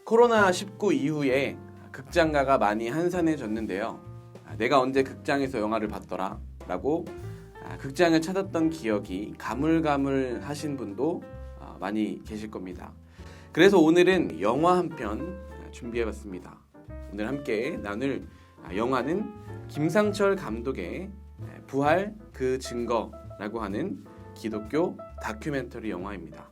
코로나19 이후에 극장가가 많이 한산해졌는데요. 내가 언제 극장에서 영화를 봤더라 라고 극장을 찾았던 기억이 가물가물하신 분도 많이 계실 겁니다. 그래서 오늘은 영화 한 편 준비해봤습니다. 오늘 함께 나눌 영화는 김상철 감독의 부활 그 증거라고 하는 기독교 다큐멘터리 영화입니다.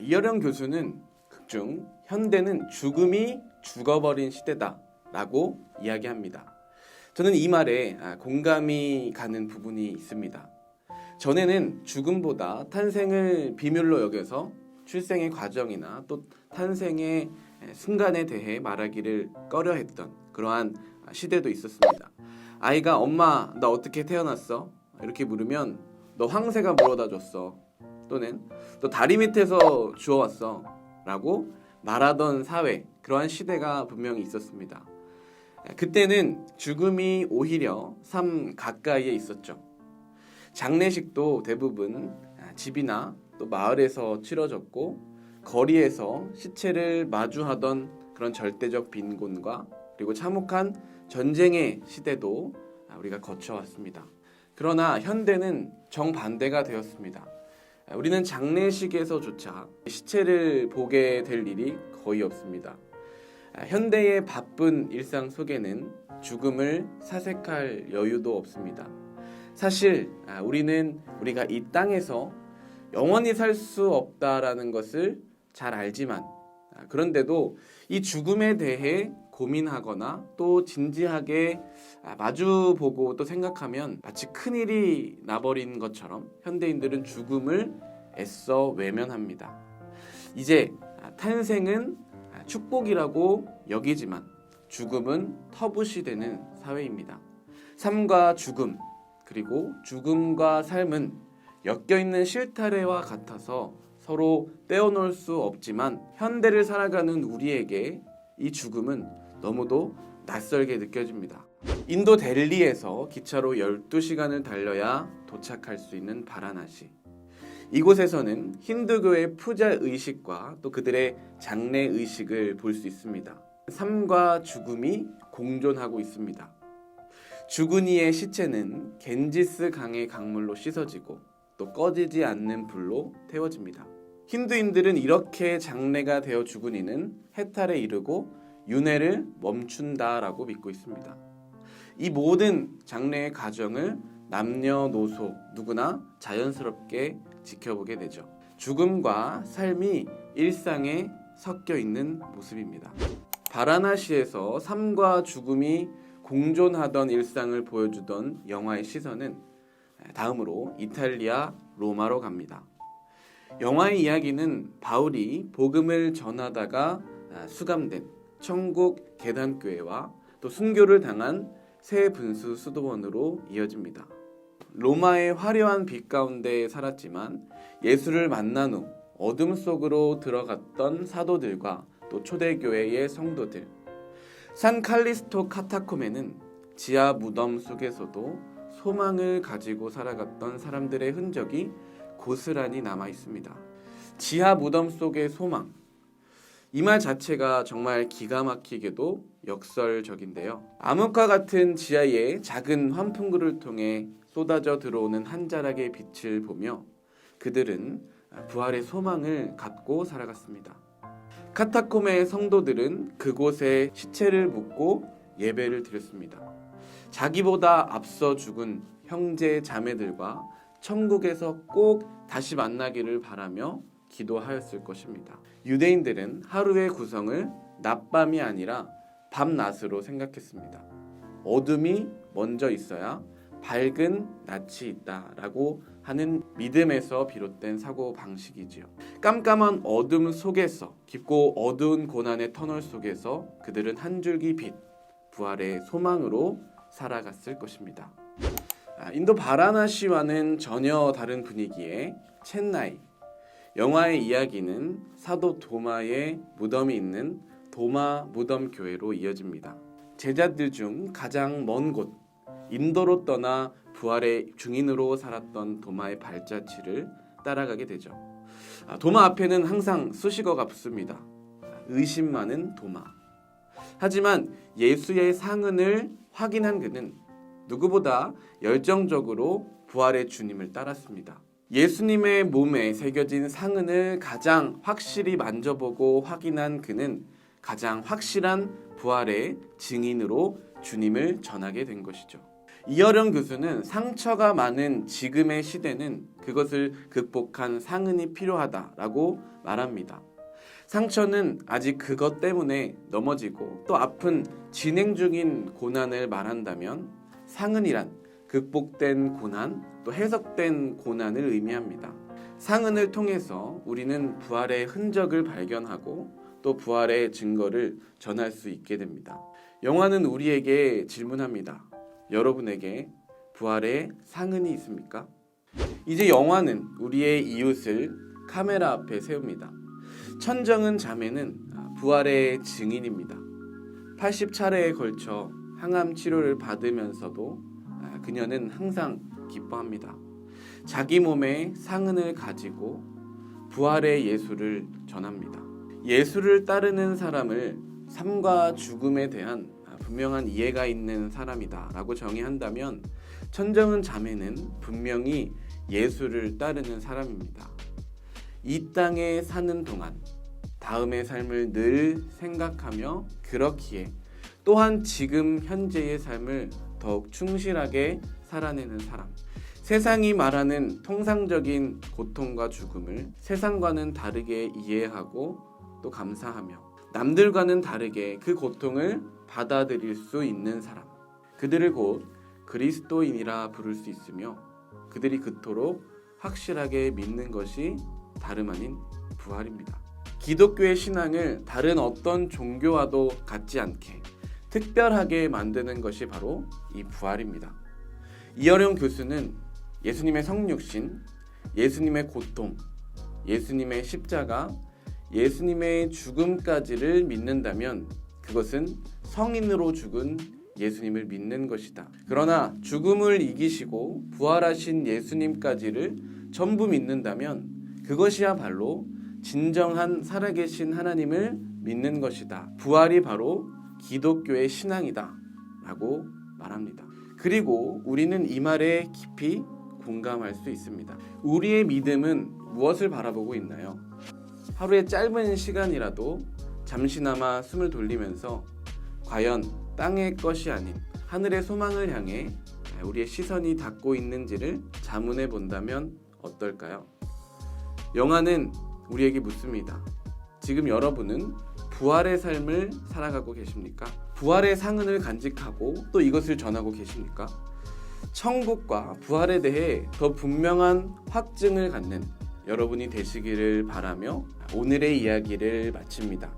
이어령 교수는 극중 현대는 죽음이 죽어버린 시대다 라고 이야기합니다. 저는 이 말에 공감이 가는 부분이 있습니다. 전에는 죽음보다 탄생을 비밀로 여겨서 출생의 과정이나 또 탄생의 순간에 대해 말하기를 꺼려했던 그러한 시대도 있었습니다. 아이가 엄마 나 어떻게 태어났어? 이렇게 물으면 너 황새가 물어다 줬어. 또는 너 다리 밑에서 주워왔어 라고 말하던 사회, 그러한 시대가 분명히 있었습니다. 그때는 죽음이 오히려 삶 가까이에 있었죠. 장례식도 대부분 집이나 또 마을에서 치러졌고 거리에서 시체를 마주하던 그런 절대적 빈곤과 그리고 참혹한 전쟁의 시대도 우리가 거쳐왔습니다. 그러나 현대는 정반대가 되었습니다. 우리는 장례식에서조차 시체를 보게 될 일이 거의 없습니다. 현대의 바쁜 일상 속에는 죽음을 사색할 여유도 없습니다. 사실 우리가 이 땅에서 영원히 살 수 없다라는 것을 잘 알지만 그런데도 이 죽음에 대해 고민하거나 또 진지하게 마주보고 또 생각하면 마치 큰일이 나버린 것처럼 현대인들은 죽음을 애써 외면합니다. 이제 탄생은 축복이라고 여기지만 죽음은 터부시되는 사회입니다. 삶과 죽음 그리고 죽음과 삶은 엮여있는 실타래와 같아서 서로 떼어놓을 수 없지만 현대를 살아가는 우리에게 이 죽음은 너무도 낯설게 느껴집니다. 인도 델리에서 기차로 12시간을 달려야 도착할 수 있는 바라나시. 이곳에서는 힌두교의 푸자 의식과 또 그들의 장례 의식을 볼 수 있습니다. 삶과 죽음이 공존하고 있습니다. 죽은 이의 시체는 겐지스 강의 강물로 씻어지고 또 꺼지지 않는 불로 태워집니다. 힌두인들은 이렇게 장례가 되어 죽은 이는 해탈에 이르고 윤회를 멈춘다라고 믿고 있습니다. 이 모든 장례의 과정을 남녀노소 누구나 자연스럽게 지켜보게 되죠. 죽음과 삶이 일상에 섞여 있는 모습입니다. 바라나시에서 삶과 죽음이 공존하던 일상을 보여주던 영화의 시선은 다음으로 이탈리아 로마로 갑니다. 영화의 이야기는 바울이 복음을 전하다가 수감된 천국 계단교회와 또 순교를 당한 새 분수 수도원으로 이어집니다. 로마의 화려한 빛 가운데 살았지만 예수를 만난 후 어둠 속으로 들어갔던 사도들과 또 초대교회의 성도들, 산 칼리스토 카타콤에는 지하 무덤 속에서도 소망을 가지고 살아갔던 사람들의 흔적이 고스란히 남아 있습니다. 지하 무덤 속의 소망, 이 말 자체가 정말 기가 막히게도 역설적인데요. 암흑과 같은 지하의 작은 환풍구를 통해 쏟아져 들어오는 한 자락의 빛을 보며 그들은 부활의 소망을 갖고 살아갔습니다. 카타콤의 성도들은 그곳에 시체를 묻고 예배를 드렸습니다. 자기보다 앞서 죽은 형제 자매들과 천국에서 꼭 다시 만나기를 바라며 기도하였을 것입니다. 유대인들은 하루의 구성을 낮밤이 아니라 밤낮으로 생각했습니다. 어둠이 먼저 있어야 밝은 낯이 있다라고 하는 믿음에서 비롯된 사고 방식이지요. 깜깜한 어둠 속에서 깊고 어두운 고난의 터널 속에서 그들은 한 줄기 빛, 부활의 소망으로 살아갔을 것입니다. 인도 바라나시와는 전혀 다른 분위기의 첸나이. 영화의 이야기는 사도 도마의 무덤이 있는 도마 무덤 교회로 이어집니다. 제자들 중 가장 먼 곳 인도로 떠나 부활의 증인으로 살았던 도마의 발자취를 따라가게 되죠. 도마 앞에는 항상 수식어가 붙습니다. 의심 많은 도마. 하지만 예수의 상흔을 확인한 그는 누구보다 열정적으로 부활의 주님을 따랐습니다. 예수님의 몸에 새겨진 상흔을 가장 확실히 만져보고 확인한 그는 가장 확실한 부활의 증인으로 주님을 전하게 된 것이죠. 이어령 교수는 상처가 많은 지금의 시대는 그것을 극복한 상흔이 필요하다라고 말합니다. 상처는 아직 그것 때문에 넘어지고 또 아픈 진행 중인 고난을 말한다면 상흔이란 극복된 고난, 또 해석된 고난을 의미합니다. 상흔을 통해서 우리는 부활의 흔적을 발견하고 또 부활의 증거를 전할 수 있게 됩니다. 영화는 우리에게 질문합니다. 여러분에게 부활의 상흔이 있습니까? 이제 영화는 우리의 이웃을 카메라 앞에 세웁니다. 천정은 자매는 부활의 증인입니다. 80차례에 걸쳐 항암 치료를 받으면서도 그녀는 항상 기뻐합니다. 자기 몸에 상흔을 가지고 부활의 예수를 전합니다. 예수를 따르는 사람을 삶과 죽음에 대한 분명한 이해가 있는 사람이다 라고 정의한다면 천정은 자매는 분명히 예수를 따르는 사람입니다. 이 땅에 사는 동안 다음의 삶을 늘 생각하며 그렇기에 또한 지금 현재의 삶을 더욱 충실하게 살아내는 사람. 세상이 말하는 통상적인 고통과 죽음을 세상과는 다르게 이해하고 또 감사하며 남들과는 다르게 그 고통을 받아들일 수 있는 사람. 그들을 곧 그리스도인이라 부를 수 있으며 그들이 그토록 확실하게 믿는 것이 다름 아닌 부활입니다. 기독교의 신앙을 다른 어떤 종교와도 같지 않게 특별하게 만드는 것이 바로 이 부활입니다. 이어령 교수는 예수님의 성육신, 예수님의 고통, 예수님의 십자가, 예수님의 죽음까지를 믿는다면 그것은 성인으로 죽은 예수님을 믿는 것이다. 그러나 죽음을 이기시고 부활하신 예수님까지를 전부 믿는다면 그것이야말로 진정한 살아계신 하나님을 믿는 것이다. 부활이 바로 기독교의 신앙이다 라고 말합니다. 그리고 우리는 이 말에 깊이 공감할 수 있습니다. 우리의 믿음은 무엇을 바라보고 있나요? 하루의 짧은 시간이라도 잠시나마 숨을 돌리면서 과연 땅의 것이 아닌 하늘의 소망을 향해 우리의 시선이 닿고 있는지를 자문해 본다면 어떨까요? 영화는 우리에게 묻습니다. 지금 여러분은 부활의 삶을 살아가고 계십니까? 부활의 상흔을 간직하고 또 이것을 전하고 계십니까? 천국과 부활에 대해 더 분명한 확증을 갖는 여러분이 되시기를 바라며 오늘의 이야기를 마칩니다.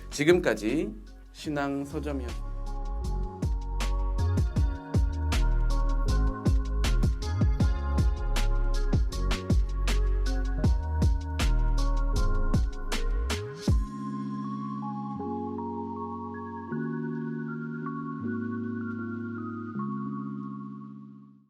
지금까지 신앙 서점이었습니다.